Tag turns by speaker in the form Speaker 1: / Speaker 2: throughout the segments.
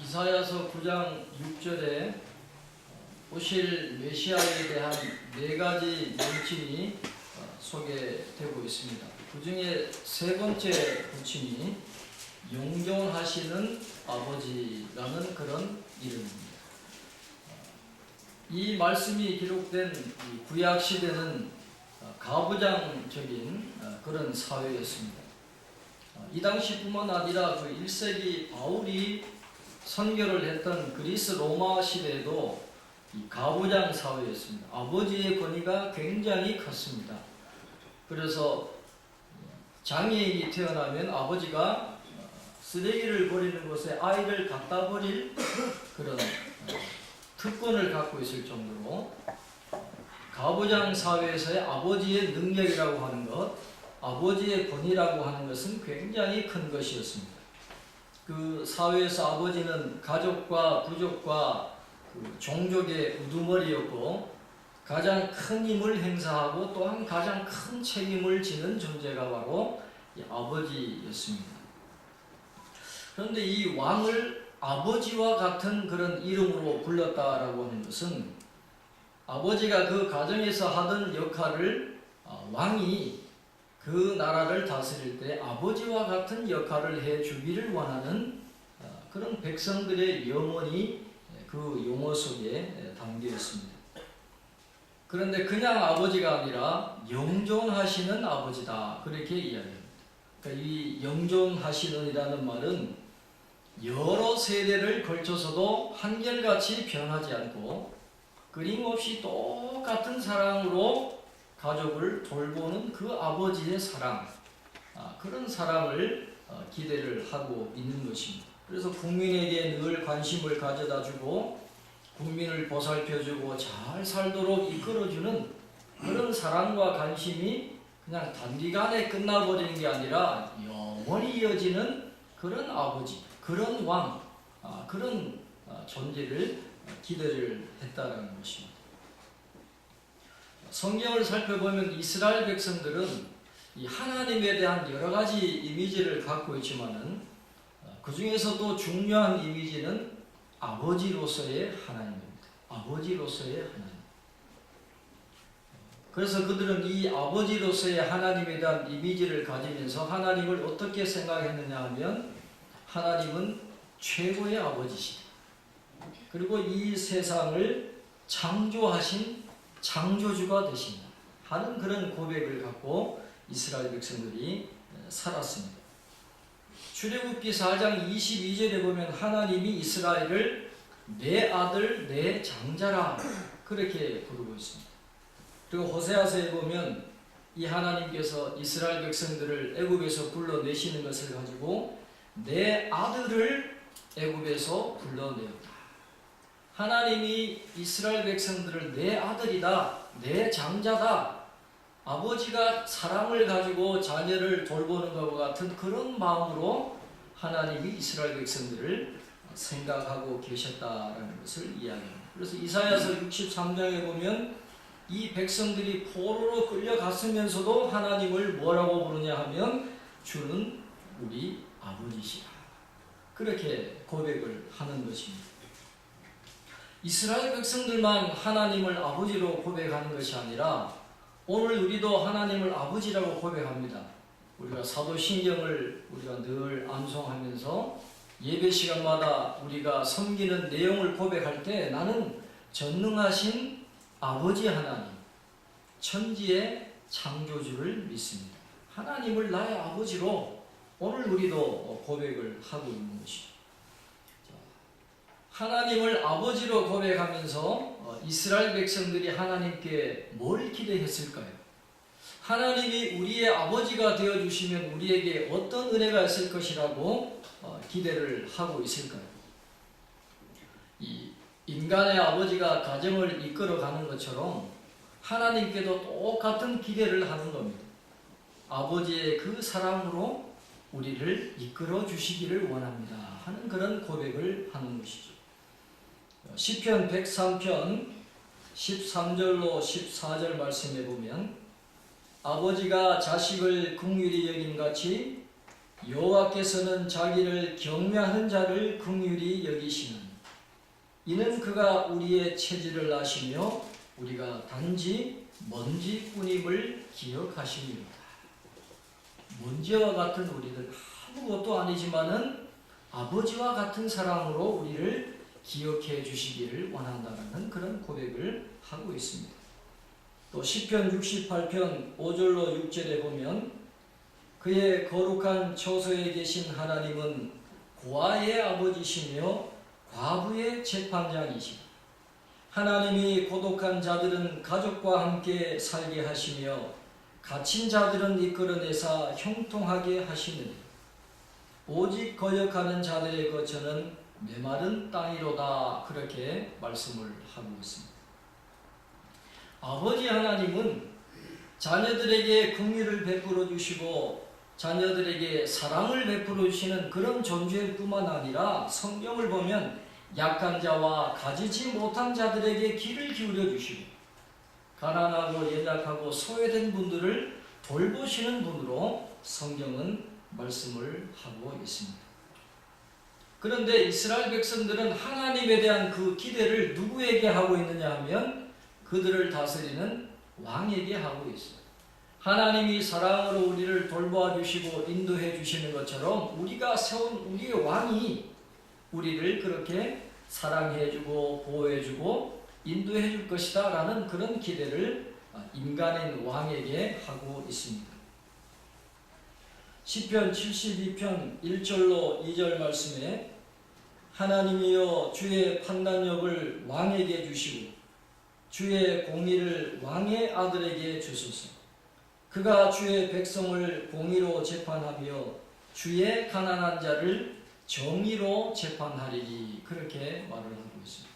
Speaker 1: 이사야서 9장 6절에 오실 메시아에 대한 네 가지 명칭이 소개되고 있습니다. 그 중에 세 번째 호칭이 영존하시는 아버지라는 그런 이름입니다. 이 말씀이 기록된 구약 시대는 가부장적인 그런 사회였습니다. 이 당시뿐만 아니라 그 1세기 바울이 선교를 했던 그리스 로마 시대에도 이 가부장 사회였습니다. 아버지의 권위가 굉장히 컸습니다. 그래서 장애인이 태어나면 아버지가 쓰레기를 버리는 곳에 아이를 갖다 버릴 그런 특권을 갖고 있을 정도로 가부장 사회에서의 아버지의 능력이라고 하는 것, 아버지의 권위라고 하는 것은 굉장히 큰 것이었습니다. 그 사회에서 아버지는 가족과 부족과 그 종족의 우두머리였고 가장 큰 힘을 행사하고 또한 가장 큰 책임을 지는 존재가 바로 이 아버지였습니다. 그런데 이 왕을 아버지와 같은 그런 이름으로 불렀다라고 하는 것은 아버지가 그 가정에서 하던 역할을 왕이 그 나라를 다스릴 때 아버지와 같은 역할을 해주기를 원하는 그런 백성들의 염원이 그 용어 속에 담겨 있습니다. 그런데 그냥 아버지가 아니라 영존하시는 아버지다, 그렇게 이야기합니다. 그러니까 이 영존하시는이라는 말은 여러 세대를 걸쳐서도 한결같이 변하지 않고 끊임없이 똑같은 사랑으로 가족을 돌보는 그 아버지의 사랑, 그런 사랑을 기대를 하고 있는 것입니다. 그래서 국민에게 늘 관심을 가져다 주고 국민을 보살펴주고 잘 살도록 이끌어주는 그런 사랑과 관심이 그냥 단기간에 끝나버리는 게 아니라 영원히 이어지는 그런 아버지, 그런 왕, 그런 존재를 기대를 했다는 것입니다. 성경을 살펴보면 이스라엘 백성들은 이 하나님에 대한 여러 가지 이미지를 갖고 있지만은 그 중에서도 중요한 이미지는 아버지로서의 하나님입니다. 아버지로서의 하나님. 그래서 그들은 이 아버지로서의 하나님에 대한 이미지를 가지면서 하나님을 어떻게 생각했느냐 하면 하나님은 최고의 아버지시다. 그리고 이 세상을 창조하신 창조주가 되신다 하는 그런 고백을 갖고 이스라엘 백성들이 살았습니다. 출애굽기 4장 22절에 보면 하나님이 이스라엘을 내 아들 내 장자라 그렇게 부르고 있습니다. 그리고 호세아서에 보면 이 하나님께서 이스라엘 백성들을 애굽에서 불러내시는 것을 가지고 내 아들을 애굽에서 불러내었다. 하나님이 이스라엘 백성들을 내 아들이다, 내 장자다, 아버지가 사랑을 가지고 자녀를 돌보는 것과 같은 그런 마음으로 하나님이 이스라엘 백성들을 생각하고 계셨다라는 것을 이야기합니다. 그래서 이사야서 63장에 보면 이 백성들이 포로로 끌려갔으면서도 하나님을 뭐라고 부르냐 하면 주는 우리 아버지시라, 그렇게 고백을 하는 것입니다. 이스라엘 백성들만 하나님을 아버지로 고백하는 것이 아니라 오늘 우리도 하나님을 아버지라고 고백합니다. 우리가 사도신경을 우리가 늘 암송하면서 예배 시간마다 우리가 섬기는 내용을 고백할 때 나는 전능하신 아버지 하나님, 천지의 창조주를 믿습니다. 하나님을 나의 아버지로 오늘 우리도 고백을 하고 있는 것이죠. 하나님을 아버지로 고백하면서 이스라엘 백성들이 하나님께 뭘 기대했을까요? 하나님이 우리의 아버지가 되어주시면 우리에게 어떤 은혜가 있을 것이라고 기대를 하고 있을까요? 이 인간의 아버지가 가정을 이끌어가는 것처럼 하나님께도 똑같은 기대를 하는 겁니다. 아버지의 그 사랑으로 우리를 이끌어 주시기를 원합니다 하는 그런 고백을 하는 것이죠. 시편 103편 13절로 14절 말씀에 보면 아버지가 자식을 긍휼히 여김같이 여호와께서는 자기를 경외하는 자를 긍휼히 여기시는 이는 그가 우리의 체질을 아시며 우리가 단지 먼지뿐임을 기억하십니다. 먼지와 같은 우리들 아무것도 아니지만은 아버지와 같은 사랑으로 우리를 기억해 주시기를 원한다는 그런 고백을 하고 있습니다. 또 시편 68편 5절로 6절에 보면 그의 거룩한 처소에 계신 하나님은 고아의 아버지시며 과부의 재판장이시다. 하나님이 고독한 자들은 가족과 함께 살게 하시며 갇힌 자들은 이끌어내사 형통하게 하시느니 오직 거역하는 자들의 거처는 메마른 땅이로다. 그렇게 말씀을 하고 있습니다. 아버지 하나님은 자녀들에게 긍휼을 베풀어 주시고 자녀들에게 사랑을 베풀어 주시는 그런 존재일 뿐만 아니라 성경을 보면 약한 자와 가지지 못한 자들에게 귀를 기울여 주시고 가난하고 연약하고 소외된 분들을 돌보시는 분으로 성경은 말씀을 하고 있습니다. 그런데 이스라엘 백성들은 하나님에 대한 그 기대를 누구에게 하고 있느냐 하면 그들을 다스리는 왕에게 하고 있어요. 하나님이 사랑으로 우리를 돌보아 주시고 인도해 주시는 것처럼 우리가 세운 우리의 왕이 우리를 그렇게 사랑해 주고 보호해 주고 인도해 줄 것이다 라는 그런 기대를 인간인 왕에게 하고 있습니다. 시편 72편 1절로 2절 말씀에 하나님이여 주의 판단력을 왕에게 주시고 주의 공의를 왕의 아들에게 주소서. 그가 주의 백성을 공의로 재판하며 주의 가난한 자를 정의로 재판하리니. 그렇게 말을 하고 있습니다.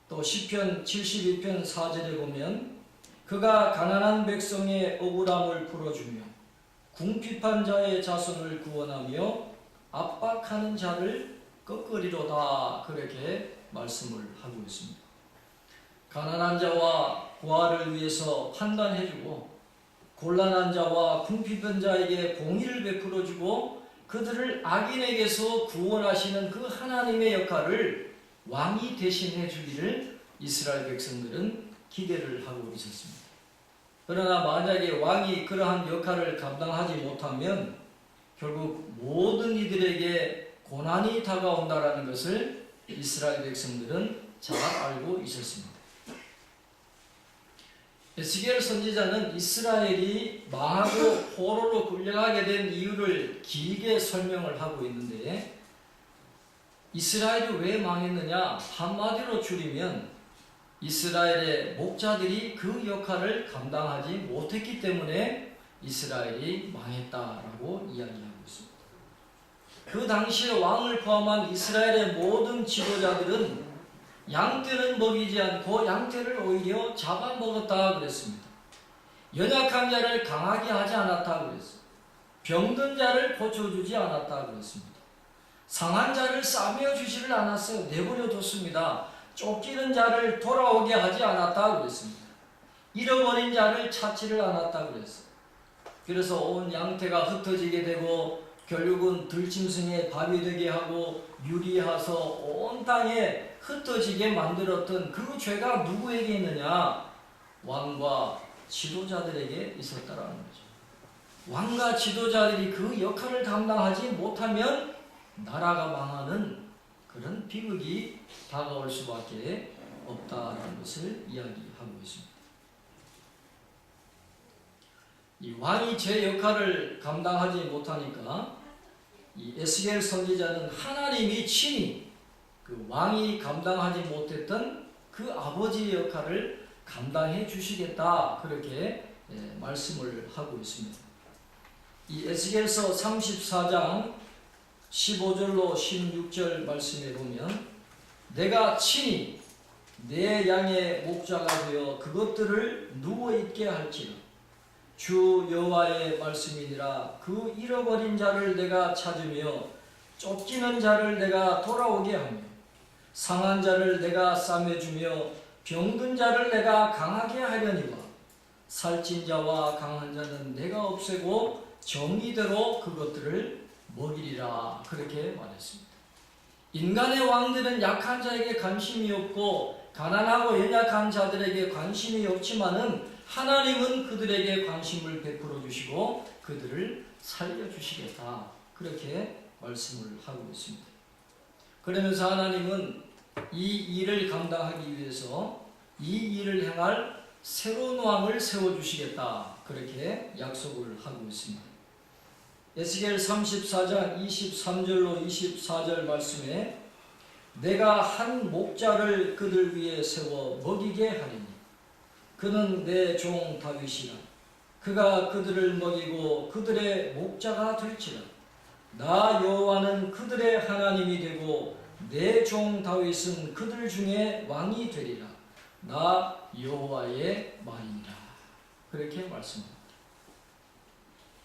Speaker 1: 또 시편 72편 4절에 보면 그가 가난한 백성의 억울함을 풀어주며 궁핍한 자의 자손을 구원하며 압박하는 자를 꺾으리로다. 그렇게 말씀을 하고 있습니다. 가난한 자와 고아를 위해서 판단해주고 곤란한 자와 궁핍한 자에게 공의를 베풀어주고 그들을 악인에게서 구원하시는 그 하나님의 역할을 왕이 대신해 주기를 이스라엘 백성들은 기대를 하고 있었습니다. 그러나 만약에 왕이 그러한 역할을 감당하지 못하면 결국 모든 이들에게 고난이 다가온다라는 것을 이스라엘 백성들은 잘 알고 있었습니다. 에스겔 선지자는 이스라엘이 망하고 포로로 끌려가게 된 이유를 길게 설명을 하고 있는데 이스라엘이 왜 망했느냐? 한마디로 줄이면 이스라엘의 목자들이 그 역할을 감당하지 못했기 때문에 이스라엘이 망했다라고 이야기하고 있습니다. 그 당시에 왕을 포함한 이스라엘의 모든 지도자들은 양떼는 먹이지 않고 양떼를 오히려 잡아먹었다 그랬습니다. 연약한 자를 강하게 하지 않았다 그랬어요. 병든 자를 고쳐주지 않았다 그랬습니다. 상한 자를 싸매어 주지를 않았어요. 내버려 뒀습니다. 쫓기는 자를 돌아오게 하지 않았다 그랬습니다. 잃어버린 자를 찾지를 않았다 그랬어요. 그래서 온 양태가 흩어지게 되고 결국은 들짐승의 밥이 되게 하고 유리하서 온 땅에 흩어지게 만들었던 그 죄가 누구에게 있느냐? 왕과 지도자들에게 있었다라는 거죠. 왕과 지도자들이 그 역할을 감당하지 못하면 나라가 망하는 그런 비극이 다가올 수밖에 없다는 것을 이야기하고 있습니다. 이 왕이 제 역할을 감당하지 못하니까 이 에스겔 선지자는 하나님이 친히 그 왕이 감당하지 못했던 그 아버지의 역할을 감당해 주시겠다 그렇게 말씀을 하고 있습니다. 이 에스겔서 34장 15절로 16절 말씀에 보면 내가 친히 내 양의 목자가 되어 그것들을 누워있게 할지라 주 여호와의 말씀이니라. 그 잃어버린 자를 내가 찾으며 쫓기는 자를 내가 돌아오게 하며 상한 자를 내가 싸매주며 병든 자를 내가 강하게 하려니와 살찐 자와 강한 자는 내가 없애고 정의대로 그것들을 먹이리라 그렇게 말했습니다. 인간의 왕들은 약한 자에게 관심이 없고 가난하고 연약한 자들에게 관심이 없지만은 하나님은 그들에게 관심을 베풀어 주시고 그들을 살려주시겠다 그렇게 말씀을 하고 있습니다. 그러면서 하나님은 이 일을 감당하기 위해서 이 일을 행할 새로운 왕을 세워주시겠다 그렇게 약속을 하고 있습니다. 에스겔 34장 23절로 24절 말씀에 내가 한 목자를 그들 위에 세워 먹이게 하리니 그는 내 종 다윗이라 그가 그들을 먹이고 그들의 목자가 될지라 나 여호와는 그들의 하나님이 되고 내 종 다윗은 그들 중에 왕이 되리라 나 여호와의 말이니라 그렇게 말씀합니다.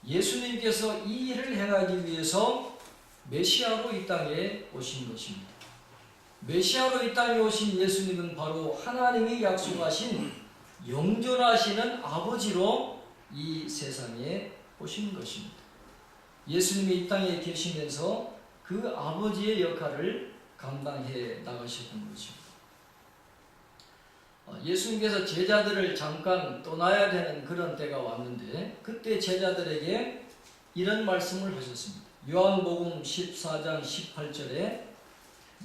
Speaker 1: 예수님께서 이 일을 행하기 위해서 메시아로 이 땅에 오신 것입니다. 메시아로 이 땅에 오신 예수님은 바로 하나님이 약속하신 영존하시는 아버지로 이 세상에 오신 것입니다. 예수님이 이 땅에 계시면서 그 아버지의 역할을 감당해 나가셨던 것입니다. 예수님께서 제자들을 잠깐 떠나야 되는 그런 때가 왔는데 그때 제자들에게 이런 말씀을 하셨습니다. 요한복음 14장 18절에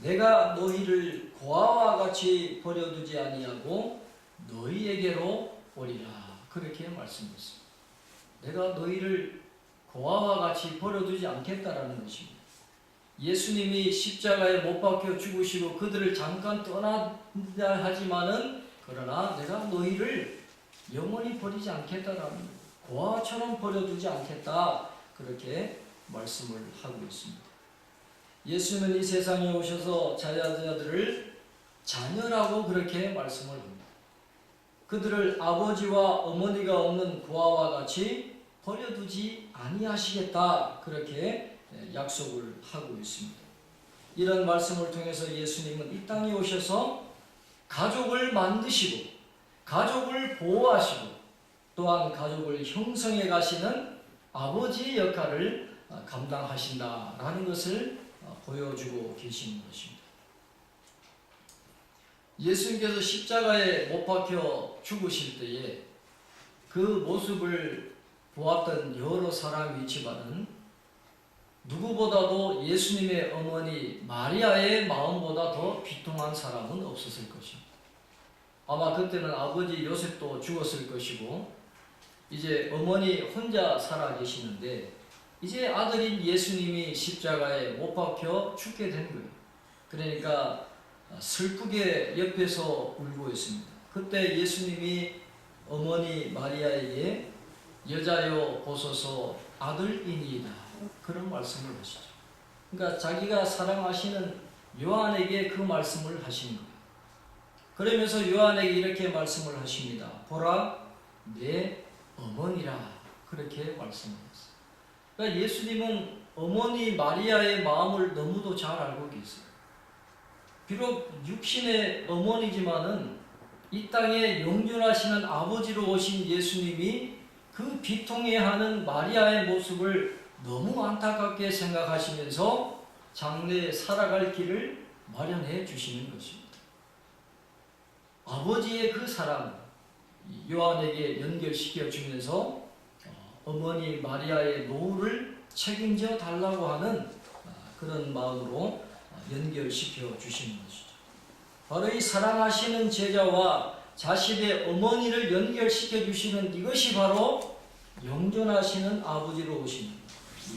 Speaker 1: 내가 너희를 고아와 같이 버려두지 아니하고 너희에게로 오리라 그렇게 말씀했습니다. 내가 너희를 고아와 같이 버려두지 않겠다라는 것입니다. 예수님이 십자가에 못 박혀 죽으시고 그들을 잠깐 떠나야 하지만은 그러나 내가 너희를 영원히 버리지 않겠다라는 고아처럼 버려두지 않겠다 그렇게 말씀을 하고 있습니다. 예수는 이 세상에 오셔서 자녀들을 자녀라고 그렇게 말씀을 합니다. 그들을 아버지와 어머니가 없는 고아와 같이 버려두지 아니하시겠다 그렇게 약속을 하고 있습니다. 이런 말씀을 통해서 예수님은 이 땅에 오셔서 가족을 만드시고 가족을 보호하시고 또한 가족을 형성해 가시는 아버지의 역할을 감당하신다라는 것을 보여주고 계시는 것입니다. 예수님께서 십자가에 못 박혀 죽으실 때에 그 모습을 보았던 여러 사람이 있지만은 누구보다도 예수님의 어머니 마리아의 마음보다 더 비통한 사람은 없었을 것입니다. 아마 그때는 아버지 요셉도 죽었을 것이고 이제 어머니 혼자 살아 계시는데 이제 아들인 예수님이 십자가에 못 박혀 죽게 된 거예요. 그러니까 슬프게 옆에서 울고 있습니다. 그때 예수님이 어머니 마리아에게 여자여 보소서 아들이니이다 그런 말씀을 하시죠. 그러니까 자기가 사랑하시는 요한에게 그 말씀을 하신 거예요. 그러면서 요한에게 이렇게 말씀을 하십니다. 보라 내 어머니라 그렇게 말씀하셨어요. 그러니까 예수님은 어머니 마리아의 마음을 너무도 잘 알고 계세요. 비록 육신의 어머니지만은 이 땅에 영존하시는 아버지로 오신 예수님이 그 비통해하는 마리아의 모습을 너무 안타깝게 생각하시면서 장래에 살아갈 길을 마련해 주시는 것입니다. 아버지의 그 사랑 요한에게 연결시켜 주면서 어머니 마리아의 노후를 책임져 달라고 하는 그런 마음으로 연결시켜 주시는 것이죠. 바로 이 사랑하시는 제자와 자신의 어머니를 연결시켜 주시는 이것이 바로 영존하시는 아버지로 오시는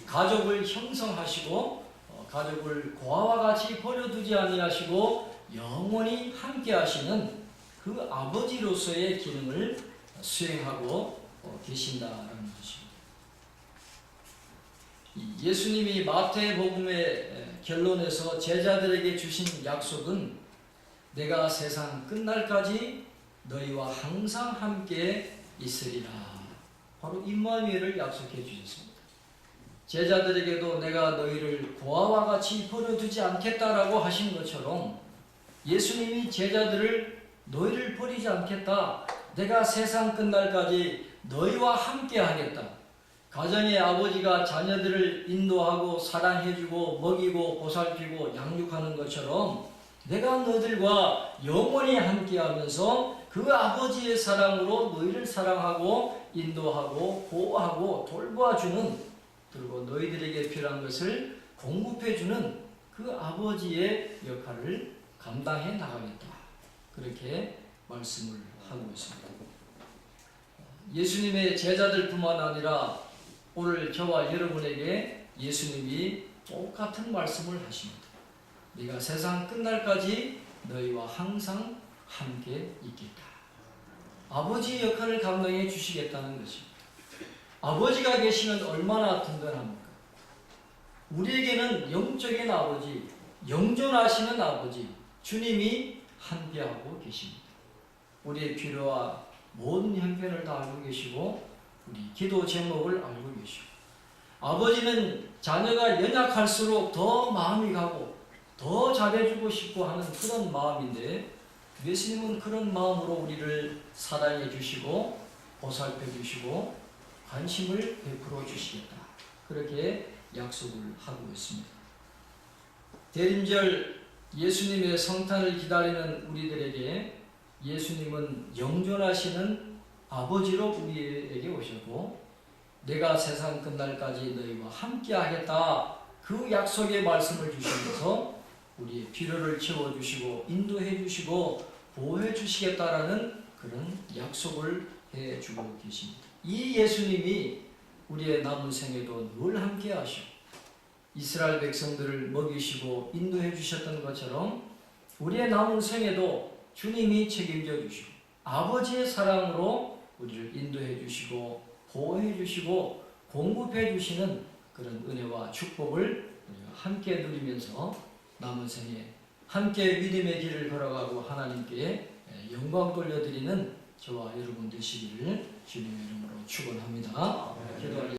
Speaker 1: 가족을 형성하시고 가족을 고아와 같이 버려두지 아니하시고 영원히 함께 하시는 그 아버지로서의 기능을 수행하고 계신다라는 것입니다. 예수님이 마태복음의 결론에서 제자들에게 주신 약속은 내가 세상 끝날까지 너희와 항상 함께 있으리라. 바로 임마누엘을 약속해 주셨습니다. 제자들에게도 내가 너희를 고아와 같이 버려두지 않겠다라고 하신 것처럼 예수님이 제자들을 너희를 버리지 않겠다. 내가 세상 끝날까지 너희와 함께 하겠다. 가정의 아버지가 자녀들을 인도하고 사랑해주고 먹이고 보살피고 양육하는 것처럼 내가 너희들과 영원히 함께하면서 그 아버지의 사랑으로 너희를 사랑하고 인도하고 보호하고 돌보아주는, 그리고 너희들에게 필요한 것을 공급해주는 그 아버지의 역할을 감당해 나가겠다. 그렇게 말씀을 하고 있습니다. 예수님의 제자들뿐만 아니라 오늘 저와 여러분에게 예수님이 똑같은 말씀을 하십니다. 네가 세상 끝날까지 너희와 항상 함께 있겠다. 아버지의 역할을 감당해 주시겠다는 것입니다. 아버지가 계시면 얼마나 든든합니까? 우리에게는 영적인 아버지, 영존하시는 아버지, 주님이 함께하고 계십니다. 우리의 필요와 모든 형편을 다 알고 계시고 우리 기도 제목을 알고 계시고, 아버지는 자녀가 연약할수록 더 마음이 가고 더 잘해주고 싶고 하는 그런 마음인데, 예수님은 그런 마음으로 우리를 사랑해 주시고 보살펴 주시고 관심을 베풀어 주시겠다. 그렇게 약속을 하고 있습니다. 대림절 예수님의 성탄을 기다리는 우리들에게 예수님은 영존하시는 아버지로 우리에게 오셨고, 내가 세상 끝날까지 너희와 함께 하겠다, 그 약속의 말씀을 주시면서 우리의 필요를 채워주시고 인도해 주시고 보호해 주시겠다라는 그런 약속을 해주고 계십니다. 이 예수님이 우리의 남은 생에도 늘 함께 하시고 이스라엘 백성들을 먹이시고 인도해 주셨던 것처럼 우리의 남은 생에도 주님이 책임져 주시고 아버지의 사랑으로 우리를 인도해 주시고 보호해 주시고 공급해 주시는 그런 은혜와 축복을 우리가 함께 누리면서 남은 생에 함께 믿음의 길을 걸어가고 하나님께 영광 돌려드리는 저와 여러분 되시기를 주님의 이름으로 축원합니다. 기도하겠습니다.